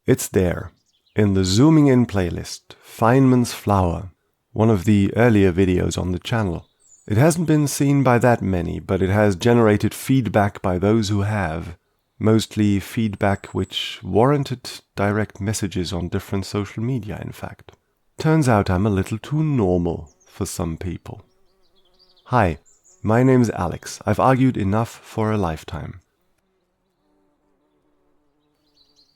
It's there, in the Zooming In playlist, Feynman's Flower, one of the earlier videos on the channel. It hasn't been seen by that many, but it has generated feedback by those who have. Mostly feedback which warranted direct messages on different social media, in fact. Turns out I'm a little too normal for some people. Hi, my name's Alex. I've argued enough for a lifetime.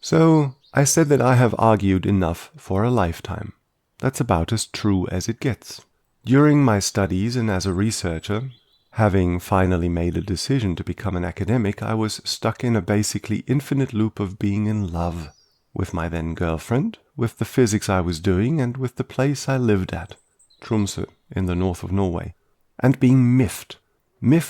So, I said that I have argued enough for a lifetime. That's about as true as it gets. During my studies and as a researcher, having finally made a decision to become an academic, I was stuck in a basically infinite loop of being in love with my then girlfriend, with the physics I was doing, and with the place I lived at, Tromsø, in the north of Norway, and being miffed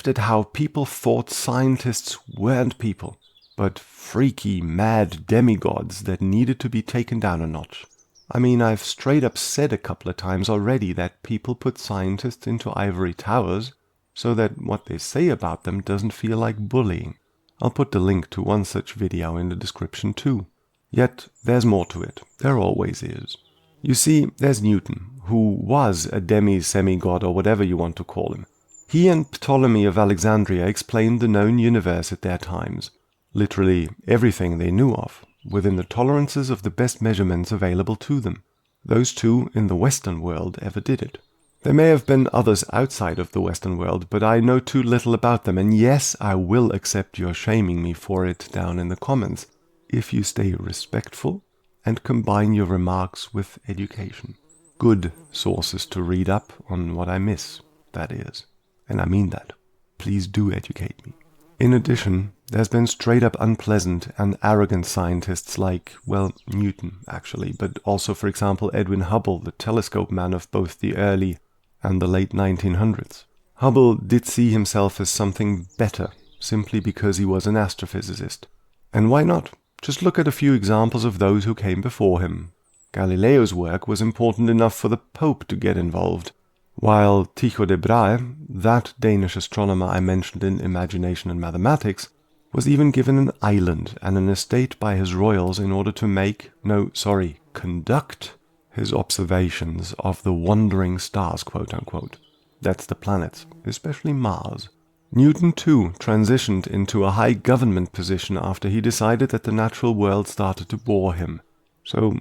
at how people thought scientists weren't people, but freaky, mad demigods that needed to be taken down a notch. I mean, I've straight up said a couple of times already that people put scientists into ivory towers so that what they say about them doesn't feel like bullying. I'll put the link to one such video in the description too. Yet, there's more to it. There always is. You see, there's Newton, who was a semi-god or whatever you want to call him. He and Ptolemy of Alexandria explained the known universe at their times. Literally everything they knew of, within the tolerances of the best measurements available to them. Those two in the Western world ever did it. There may have been others outside of the Western world, but I know too little about them, and yes, I will accept your shaming me for it down in the comments, if you stay respectful and combine your remarks with education. Good sources to read up on what I miss, that is. And I mean that. Please do educate me. In addition, there's been straight-up unpleasant and arrogant scientists like, well, Newton, actually, but also, for example, Edwin Hubble, the telescope man of both the early and the late 1900s. Hubble did see himself as something better, simply because he was an astrophysicist. And why not? Just look at a few examples of those who came before him. Galileo's work was important enough for the Pope to get involved, while Tycho de Brahe, that Danish astronomer I mentioned in Imagination and Mathematics, was even given an island and an estate by his royals in order to conduct his observations of the wandering stars, quote-unquote. That's the planets, especially Mars. Newton, too, transitioned into a high government position after he decided that the natural world started to bore him. So,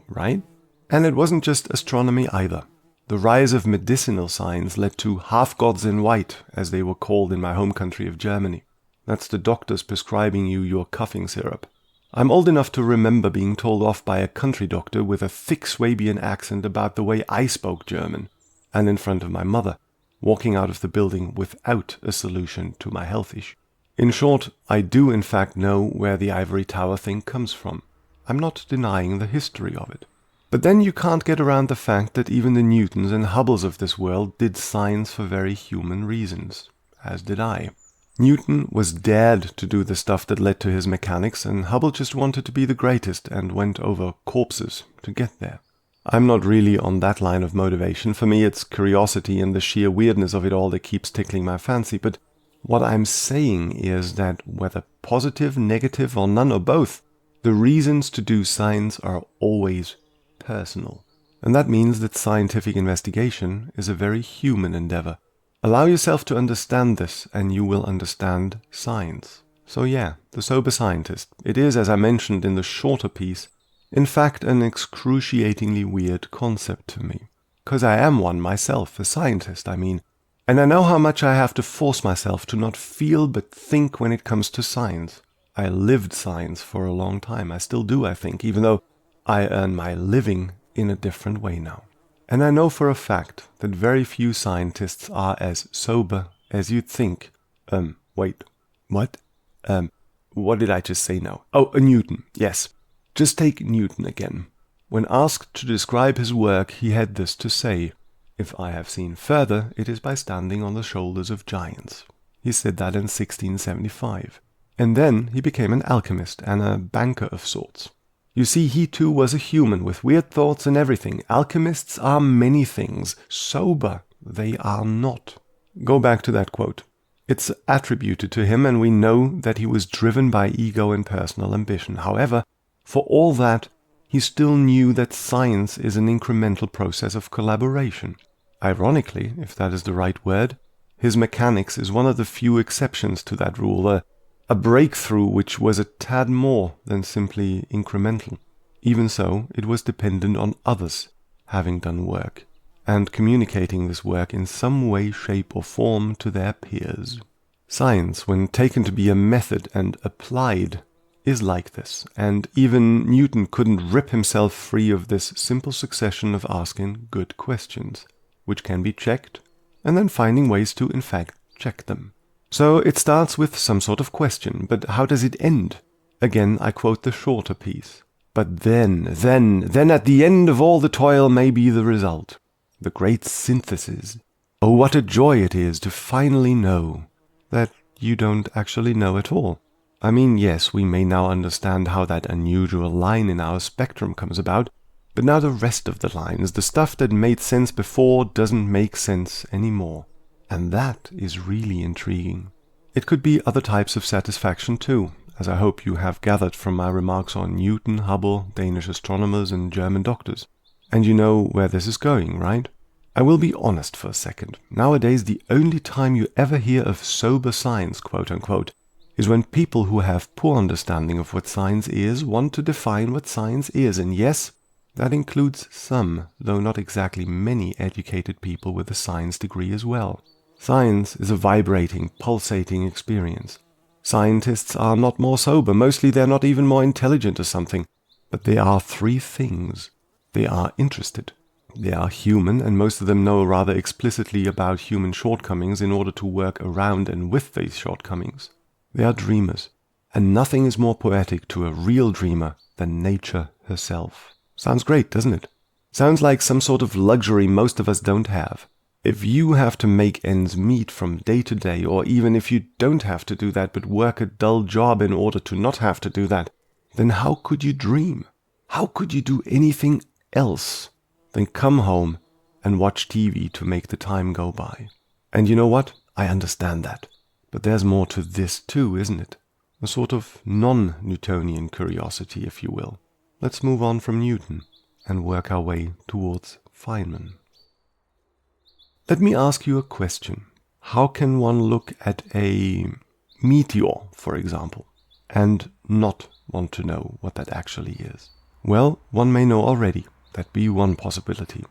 right? And it wasn't just astronomy either. The rise of medicinal science led to half-gods in white, as they were called in my home country of Germany. That's the doctors prescribing you your coughing syrup. I'm old enough to remember being told off by a country doctor with a thick Swabian accent about the way I spoke German, and in front of my mother, walking out of the building without a solution to my health issue. In short, I do in fact know where the ivory tower thing comes from. I'm not denying the history of it. But then you can't get around the fact that even the Newtons and Hubbles of this world did science for very human reasons, as did I. Newton was dared to do the stuff that led to his mechanics, and Hubble just wanted to be the greatest and went over corpses to get there. I'm not really on that line of motivation. For me, it's curiosity and the sheer weirdness of it all that keeps tickling my fancy, but what I'm saying is that whether positive, negative, or none or both, the reasons to do science are always personal. And that means that scientific investigation is a very human endeavor. Allow yourself to understand this, and you will understand science. So yeah, the sober scientist. It is, as I mentioned in the shorter piece, in fact an excruciatingly weird concept to me. 'Cause I am one myself, a scientist, I mean. And I know how much I have to force myself to not feel but think when it comes to science. I lived science for a long time. I still do, I think, even though I earn my living in a different way now. And I know for a fact that very few scientists are as sober as you'd think. Wait, what? What did I just say now? Oh, Newton, yes. Just take Newton again. When asked to describe his work, he had this to say: "If I have seen further, it is by standing on the shoulders of giants." He said that in 1675. And then he became an alchemist and a banker of sorts. You see, he too was a human with weird thoughts and everything. Alchemists are many things. Sober, they are not. Go back to that quote. It's attributed to him, and we know that he was driven by ego and personal ambition. However, for all that, he still knew that science is an incremental process of collaboration. Ironically, if that is the right word, his mechanics is one of the few exceptions to that rule, a breakthrough which was a tad more than simply incremental. Even so, it was dependent on others having done work, and communicating this work in some way, shape or form to their peers. Science, when taken to be a method and applied, is like this, and even Newton couldn't rip himself free of this simple succession of asking good questions, which can be checked, and then finding ways to, in fact, check them. So it starts with some sort of question, but how does it end? Again, I quote the shorter piece. But then at the end of all the toil may be the result, the great synthesis. Oh, what a joy it is to finally know that you don't actually know at all. I mean, yes, we may now understand how that unusual line in our spectrum comes about, but now the rest of the lines, the stuff that made sense before, doesn't make sense anymore. And that is really intriguing. It could be other types of satisfaction too, as I hope you have gathered from my remarks on Newton, Hubble, Danish astronomers and German doctors. And you know where this is going, right? I will be honest for a second. Nowadays, the only time you ever hear of sober science, quote-unquote, is when people who have poor understanding of what science is want to define what science is. And yes, that includes some, though not exactly many, educated people with a science degree as well. Science is a vibrating, pulsating experience. Scientists are not more sober. Mostly they're not even more intelligent or something. But they are three things. They are interested. They are human, and most of them know rather explicitly about human shortcomings in order to work around and with these shortcomings. They are dreamers, and nothing is more poetic to a real dreamer than nature herself. Sounds great, doesn't it? Sounds like some sort of luxury most of us don't have. If you have to make ends meet from day to day, or even if you don't have to do that but work a dull job in order to not have to do that, then how could you dream? How could you do anything else than come home and watch TV to make the time go by? And you know what? I understand that. But there's more to this too, isn't it? A sort of non-Newtonian curiosity, if you will. Let's move on from Newton and work our way towards Feynman. Let me ask you a question. How can one look at a meteor, for example, and not want to know what that actually is? Well, one may know already. That'd be one possibility.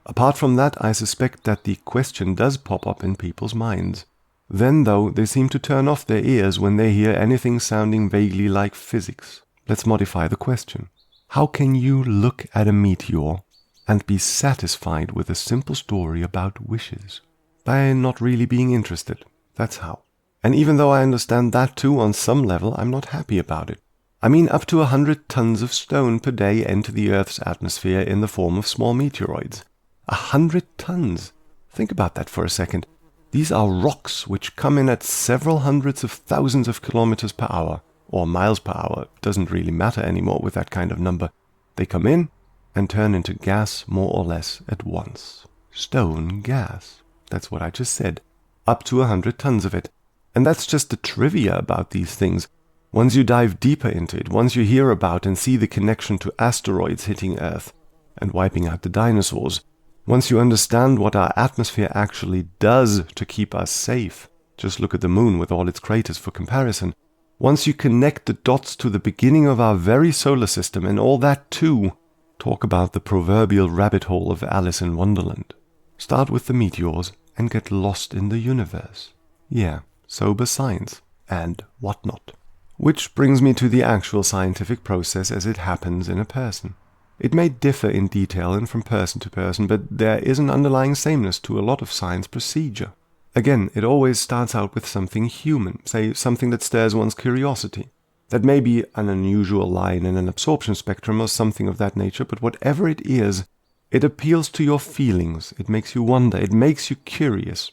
Apart from that, I suspect that the question does pop up in people's minds. Then, though, they seem to turn off their ears when they hear anything sounding vaguely like physics. Let's modify the question. How can you look at a meteor and be satisfied with a simple story about wishes? By not really being interested. That's how. And even though I understand that too on some level, I'm not happy about it. I mean, up to 100 tons of stone per day enter the Earth's atmosphere in the form of small meteoroids. 100 tons! Think about that for a second. These are rocks which come in at several hundreds of thousands of kilometers per hour, or miles per hour. It doesn't really matter anymore with that kind of number. They come in and turn into gas more or less at once. Stone gas. That's what I just said. Up to 100 tons of it. And that's just the trivia about these things. Once you dive deeper into it, once you hear about and see the connection to asteroids hitting Earth and wiping out the dinosaurs, once you understand what our atmosphere actually does to keep us safe, just look at the moon with all its craters for comparison, once you connect the dots to the beginning of our very solar system and all that too, talk about the proverbial rabbit hole of Alice in Wonderland. Start with the meteors and get lost in the universe. Yeah, sober science and whatnot. Which brings me to the actual scientific process as it happens in a person. It may differ in detail and from person to person, but there is an underlying sameness to a lot of science procedure. Again, it always starts out with something human, say something that stirs one's curiosity. That may be an unusual line in an absorption spectrum or something of that nature, but whatever it is, it appeals to your feelings, it makes you wonder, it makes you curious.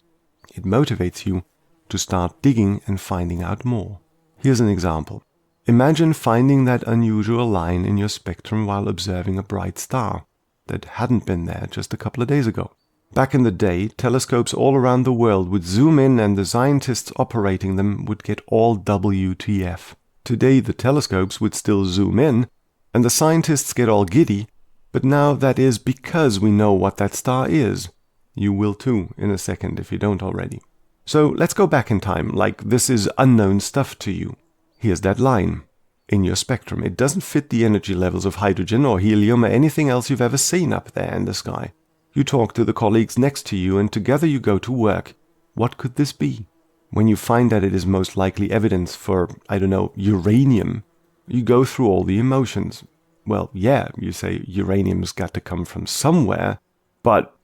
It motivates you to start digging and finding out more. Here's an example. Imagine finding that unusual line in your spectrum while observing a bright star that hadn't been there just a couple of days ago. Back in the day, telescopes all around the world would zoom in and the scientists operating them would get all WTF. Today the telescopes would still zoom in and the scientists get all giddy, but now that is because we know what that star is. You will too in a second if you don't already. So let's go back in time, like this is unknown stuff to you. Here's that line. In your spectrum, it doesn't fit the energy levels of hydrogen or helium or anything else you've ever seen up there in the sky. You talk to the colleagues next to you and together you go to work. What could this be? When you find that it is most likely evidence for, uranium, you go through all the emotions. Well, yeah, you say uranium's got to come from somewhere, but,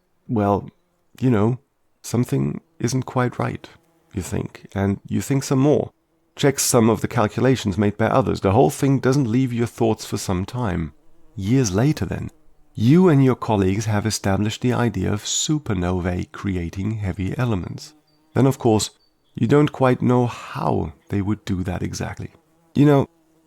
something isn't quite right, you think, and you think some more. Check some of the calculations made by others. The whole thing doesn't leave your thoughts for some time. Years later then, you and your colleagues have established the idea of supernovae creating heavy elements. Then, of course, you don't quite know how they would do that exactly.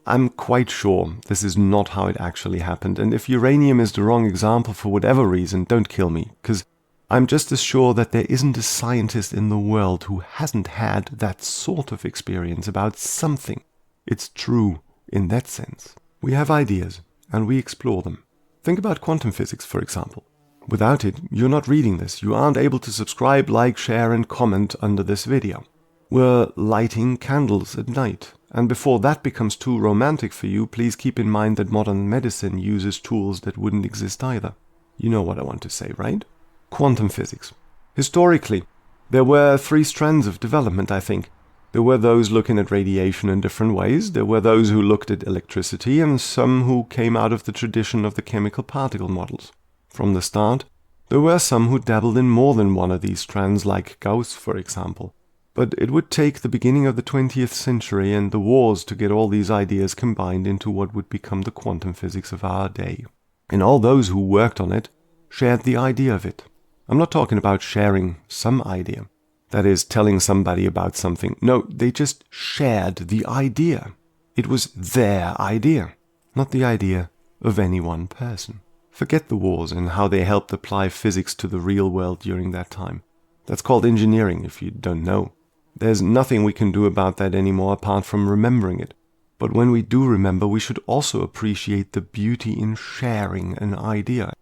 I'm quite sure this is not how it actually happened, and if uranium is the wrong example for whatever reason, don't kill me, because I'm just as sure that there isn't a scientist in the world who hasn't had that sort of experience about something. It's true in that sense. We have ideas, and we explore them. Think about quantum physics, for example. Without it, you're not reading this. You aren't able to subscribe, like, share, and comment under this video. We're lighting candles at night. And before that becomes too romantic for you, please keep in mind that modern medicine uses tools that wouldn't exist either. You know what I want to say, right? Quantum physics. Historically, there were 3 strands of development, I think. There were those looking at radiation in different ways, there were those who looked at electricity, and some who came out of the tradition of the chemical particle models. From the start, there were some who dabbled in more than one of these strands, like Gauss, for example. But it would take the beginning of the 20th century and the wars to get all these ideas combined into what would become the quantum physics of our day. And all those who worked on it shared the idea of it. I'm not talking about sharing some idea. That is, telling somebody about something. No, they just shared the idea. It was their idea, not the idea of any one person. Forget the wars and how they helped apply physics to the real world during that time. That's called engineering, if you don't know. There's nothing we can do about that anymore apart from remembering it. But when we do remember, we should also appreciate the beauty in sharing an idea.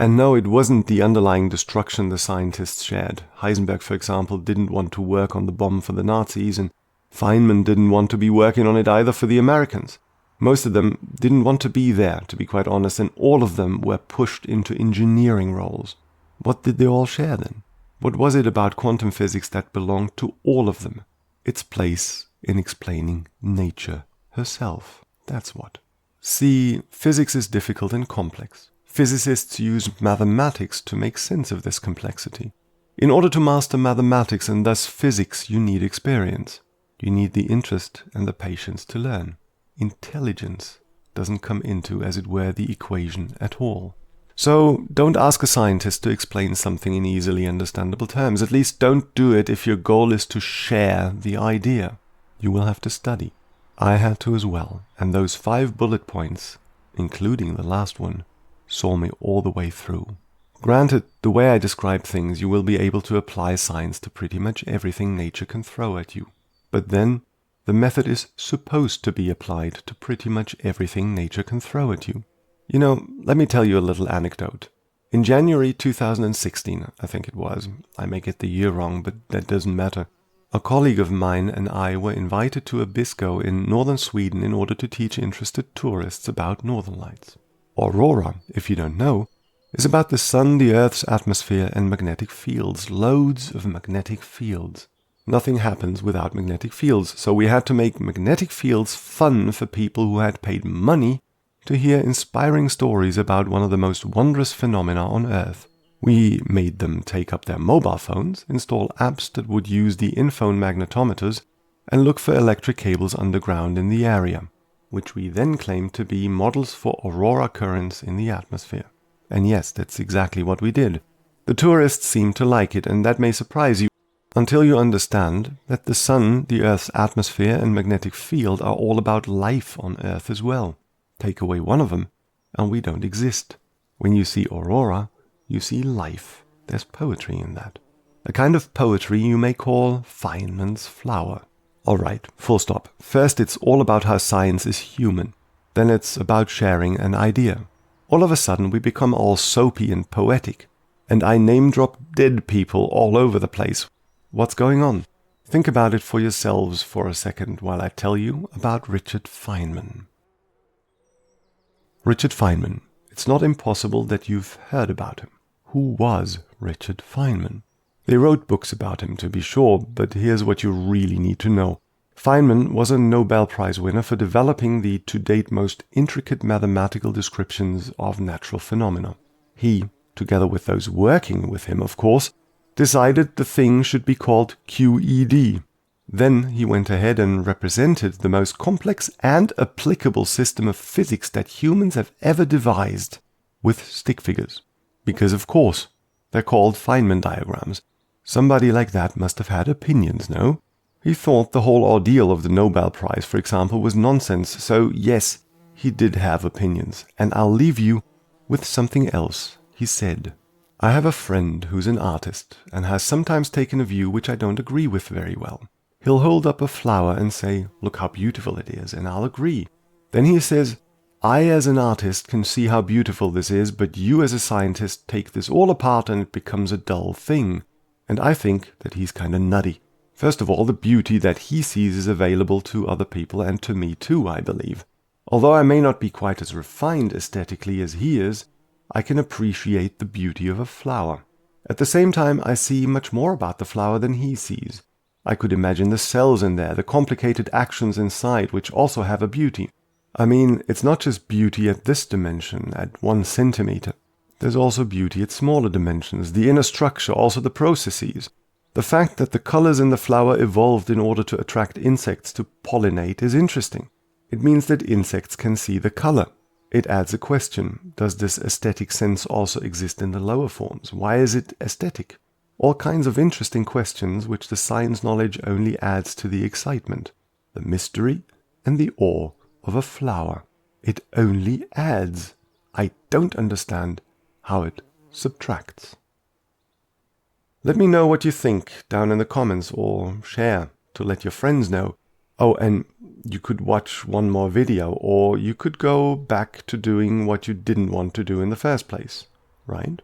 And no, it wasn't the underlying destruction the scientists shared. Heisenberg, for example, didn't want to work on the bomb for the Nazis, and Feynman didn't want to be working on it either for the Americans. Most of them didn't want to be there, to be quite honest, and all of them were pushed into engineering roles. What did they all share then? What was it about quantum physics that belonged to all of them? Its place in explaining nature herself. That's what. See, physics is difficult and complex. Physicists use mathematics to make sense of this complexity. In order to master mathematics and thus physics, you need experience. You need the interest and the patience to learn. Intelligence doesn't come into, as it were, the equation at all. So don't ask a scientist to explain something in easily understandable terms. At least don't do it if your goal is to share the idea. You will have to study. I had to as well, and those 5 bullet points, including the last one, saw me all the way through. Granted, the way I describe things, you will be able to apply science to pretty much everything nature can throw at you. But then, the method is supposed to be applied to pretty much everything nature can throw at you. Let me tell you a little anecdote. In January 2016, I think it was, I may get the year wrong, but that doesn't matter, a colleague of mine and I were invited to Abisko in northern Sweden in order to teach interested tourists about northern lights. Aurora, if you don't know, is about the sun, the Earth's atmosphere, and magnetic fields. Loads of magnetic fields. Nothing happens without magnetic fields, so we had to make magnetic fields fun for people who had paid money to hear inspiring stories about one of the most wondrous phenomena on Earth. We made them take up their mobile phones, install apps that would use the in-phone magnetometers, and look for electric cables underground in the area, which we then claimed to be models for aurora currents in the atmosphere. And yes, that's exactly what we did. The tourists seemed to like it, and that may surprise you until you understand that the sun, the Earth's atmosphere, and magnetic field are all about life on Earth as well. Take away one of them, and we don't exist. When you see aurora, you see life. There's poetry in that. A kind of poetry you may call Feynman's flower. Alright, full stop. First it's all about how science is human. Then it's about sharing an idea. All of a sudden we become all soapy and poetic. And I name drop dead people all over the place. What's going on? Think about it for yourselves for a second while I tell you about Richard Feynman. Richard Feynman. It's not impossible that you've heard about him. Who was Richard Feynman? They wrote books about him, to be sure, but here's what you really need to know. Feynman was a Nobel Prize winner for developing the to-date most intricate mathematical descriptions of natural phenomena. He, together with those working with him, of course, decided the thing should be called QED. Then he went ahead and represented the most complex and applicable system of physics that humans have ever devised with stick figures. Because, of course, they're called Feynman diagrams. Somebody like that must have had opinions, no? He thought the whole ordeal of the Nobel Prize, for example, was nonsense, so yes, he did have opinions, and I'll leave you with something else he said. I have a friend who's an artist, and has sometimes taken a view which I don't agree with very well. He'll hold up a flower and say, "Look how beautiful it is," and I'll agree. Then he says, "I as an artist can see how beautiful this is, but you as a scientist take this all apart and it becomes a dull thing." And I think that he's kind of nutty. First of all, the beauty that he sees is available to other people and to me too, I believe. Although I may not be quite as refined aesthetically as he is, I can appreciate the beauty of a flower. At the same time, I see much more about the flower than he sees. I could imagine the cells in there, the complicated actions inside, which also have a beauty. I mean, it's not just beauty at this dimension, at 1 centimeter. There's also beauty at smaller dimensions, the inner structure, also the processes. The fact that the colors in the flower evolved in order to attract insects to pollinate is interesting. It means that insects can see the color. It adds a question. Does this aesthetic sense also exist in the lower forms? Why is it aesthetic? All kinds of interesting questions which the science knowledge only adds to the excitement, the mystery and the awe of a flower. It only adds. I don't understand how it subtracts. Let me know what you think down in the comments, or share to let your friends know. Oh, and you could watch one more video, or you could go back to doing what you didn't want to do in the first place, right?